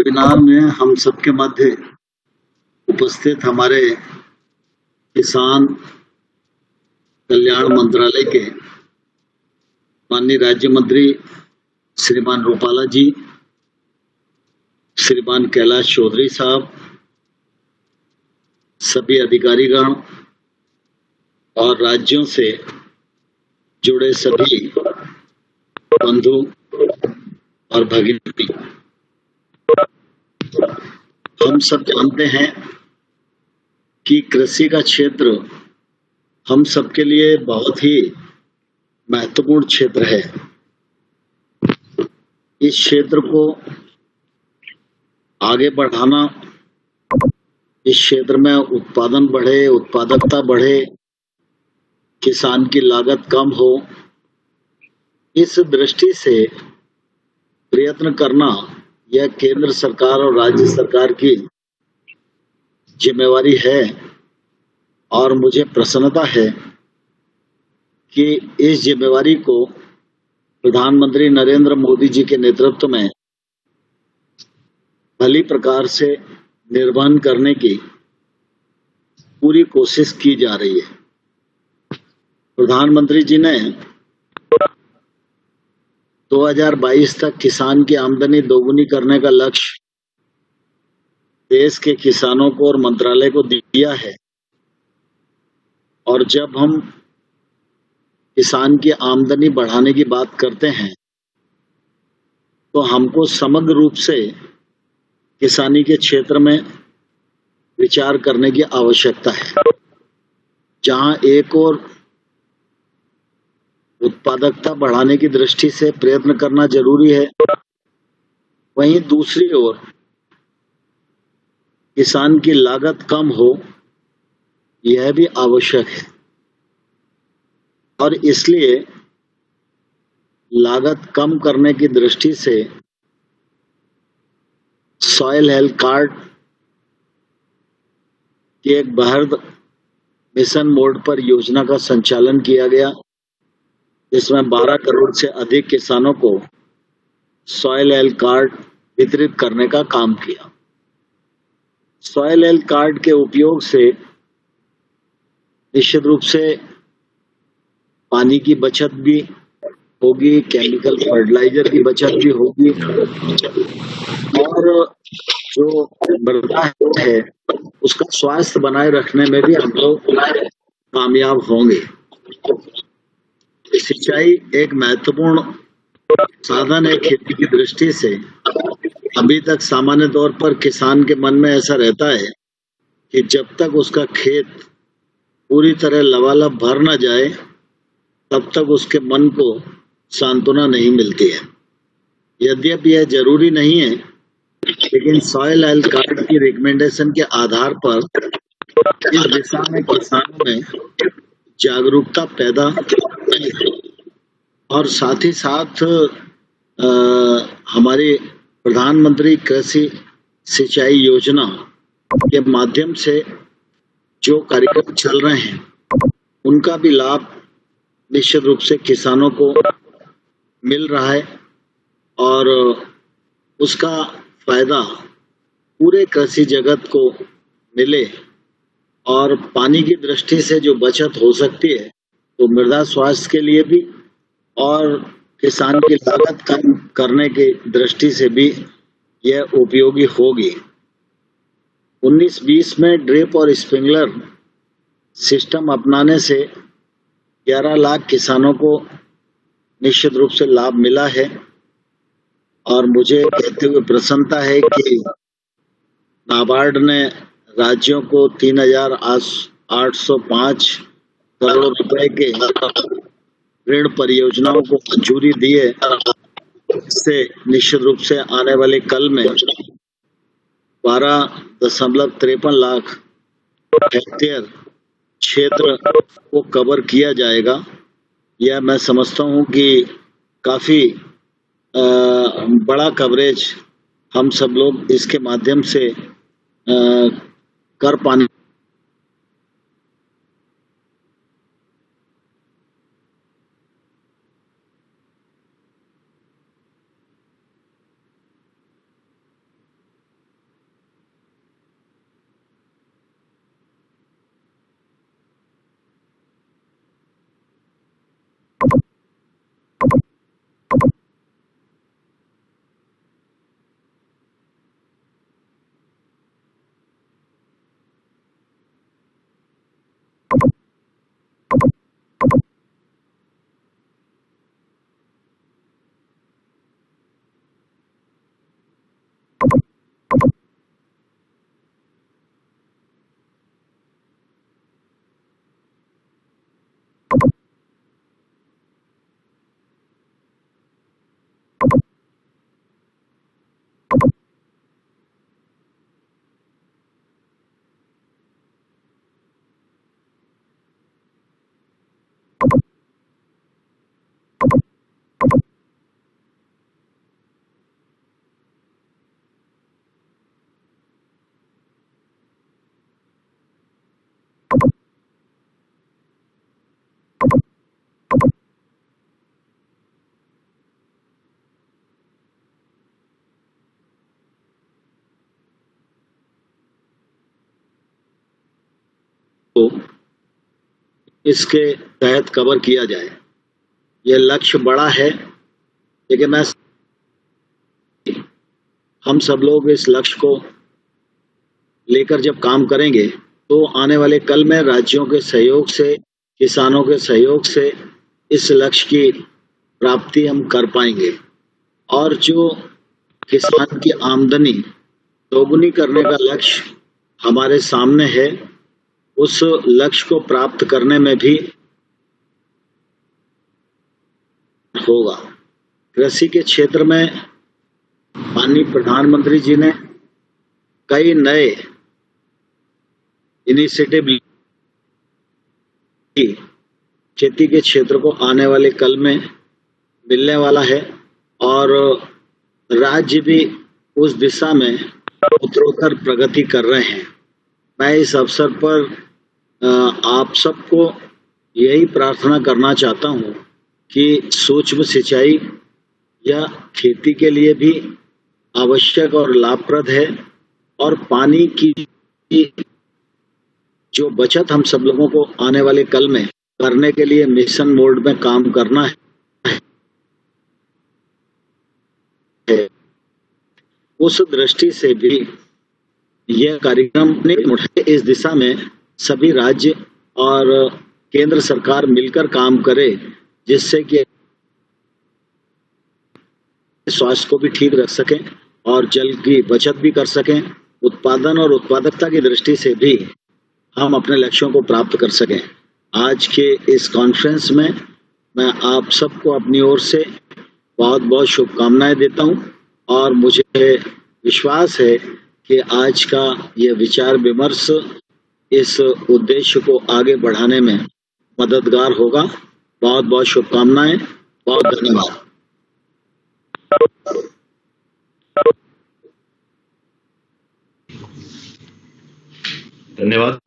Webinar में हम सबके मध्य उपस्थित हमारे किसान कल्याण मंत्रालय के माननीय राज्य मंत्री श्रीमान रूपाला जी, श्रीमान कैलाश चौधरी साहब, सभी अधिकारीगण और राज्यों से जुड़े सभी बंधु और भगिनी, हम सब जानते हैं कि कृषि का क्षेत्र हम सबके लिए बहुत ही महत्वपूर्ण क्षेत्र है। इस क्षेत्र को आगे बढ़ाना, इस क्षेत्र में उत्पादन बढ़े, उत्पादकता बढ़े, किसान की लागत कम हो, इस दृष्टि से प्रयत्न करना यह केंद्र सरकार और राज्य सरकार की जिम्मेवारी है। और मुझे प्रसन्नता है कि इस जिम्मेवारी को प्रधानमंत्री नरेंद्र मोदी जी के नेतृत्व में भली प्रकार से निर्वहन करने की पूरी कोशिश की जा रही है। प्रधानमंत्री जी ने 2022 तक किसान की आमदनी दोगुनी करने का लक्ष्य देश के किसानों को और मंत्रालय को दिया है। और जब हम किसान की आमदनी बढ़ाने की बात करते हैं तो हमको समग्र रूप से किसानी के क्षेत्र में विचार करने की आवश्यकता है। जहां एक और उत्पादकता बढ़ाने की दृष्टि से प्रयत्न करना जरूरी है, वहीं दूसरी ओर किसान की लागत कम हो, यह भी आवश्यक है। और इसलिए लागत कम करने की दृष्टि से सॉइल हेल्थ कार्ड की एक बृहद मिशन मोड पर योजना का संचालन किया गया, जिसमें 12 करोड़ से अधिक किसानों को सॉइल हेल्थ कार्ड वितरित करने का काम किया। सॉइल हेल्थ कार्ड के उपयोग से निश्चित रूप से पानी की बचत भी होगी, केमिकल फर्टिलाइजर की बचत भी होगी और जो मृदा है उसका स्वास्थ्य बनाए रखने में भी हम लोग कामयाब होंगे। सिंचाई एक महत्वपूर्ण साधन है खेती की दृष्टि से। अभी तक सामान्य तौर पर किसान के मन में ऐसा रहता है कि जब तक उसका खेत पूरी तरह लबालब भर न जाए तब तक उसके मन को सांत्वना नहीं मिलती है। यद्यपि यह जरूरी नहीं है, लेकिन सॉइल हेल्थ कार्ड की रिकमेंडेशन के आधार पर इस दिशा में किसानों में जागरूकता पैदा और साथ ही साथ हमारे प्रधानमंत्री कृषि सिंचाई योजना के माध्यम से जो कार्यक्रम चल रहे हैं उनका भी लाभ निश्चित रूप से किसानों को मिल रहा है और उसका फायदा पूरे कृषि जगत को मिले। और पानी की दृष्टि से जो बचत हो सकती है तो मृदा स्वास्थ्य के लिए भी और किसान की लागत कम करने की दृष्टि से भी यह उपयोगी होगी। 19-20 में ड्रिप और स्प्रिंकलर सिस्टम अपनाने से 11 लाख किसानों को निश्चित रूप से लाभ मिला है। और मुझे कहते हुए प्रसन्नता है कि नाबार्ड ने राज्यों को 3,805 करोड़ रुपए के ऋण परियोजनाओं को मंजूरी दी है। इससे निश्चित रूप से आने वाले कल में 12.53 लाख हेक्टेयर क्षेत्र को कवर किया जाएगा। यह मैं समझता हूं कि काफी बड़ा कवरेज हम सब लोग इसके माध्यम से कर पाने। को इसके तहत कवर किया जाए। यह लक्ष्य बड़ा है, लेकिन हम सब लोग इस लक्ष्य को लेकर जब काम करेंगे तो आने वाले कल में राज्यों के सहयोग से, किसानों के सहयोग से इस लक्ष्य की प्राप्ति हम कर पाएंगे। और जो किसान की आमदनी दोगुनी करने का लक्ष्य हमारे सामने है, उस लक्ष्य को प्राप्त करने में भी होगा। कृषि के क्षेत्र में माननीय प्रधानमंत्री जी ने कई नए इनिशिएटिव ली। खेती के क्षेत्र को आने वाले कल में मिलने वाला है और राज्य भी उस दिशा में उत्तरोत्तर प्रगति कर रहे हैं। मैं इस अवसर पर आप सबको यही प्रार्थना करना चाहता हूं कि सूक्ष्म सिंचाई यह खेती के लिए भी आवश्यक और लाभप्रद है और पानी की जो बचत हम सब लोगों को आने वाले कल में करने के लिए मिशन मोड में काम करना है, उस दृष्टि से भी यह कार्यक्रम इस दिशा में सभी राज्य और केंद्र सरकार मिलकर काम करे, जिससे कि स्वास्थ्य को भी ठीक रख सकें और जल की बचत भी कर सकें। उत्पादन और उत्पादकता की दृष्टि से भी हम अपने लक्ष्यों को प्राप्त कर सकें। आज के इस कॉन्फ्रेंस में मैं आप सबको अपनी ओर से बहुत बहुत शुभकामनाएं देता हूं और मुझे विश्वास है कि आज का यह विचार विमर्श इस उद्देश्य को आगे बढ़ाने में मददगार होगा। बहुत बहुत शुभकामनाएं, बहुत धन्यवाद। धन्यवाद।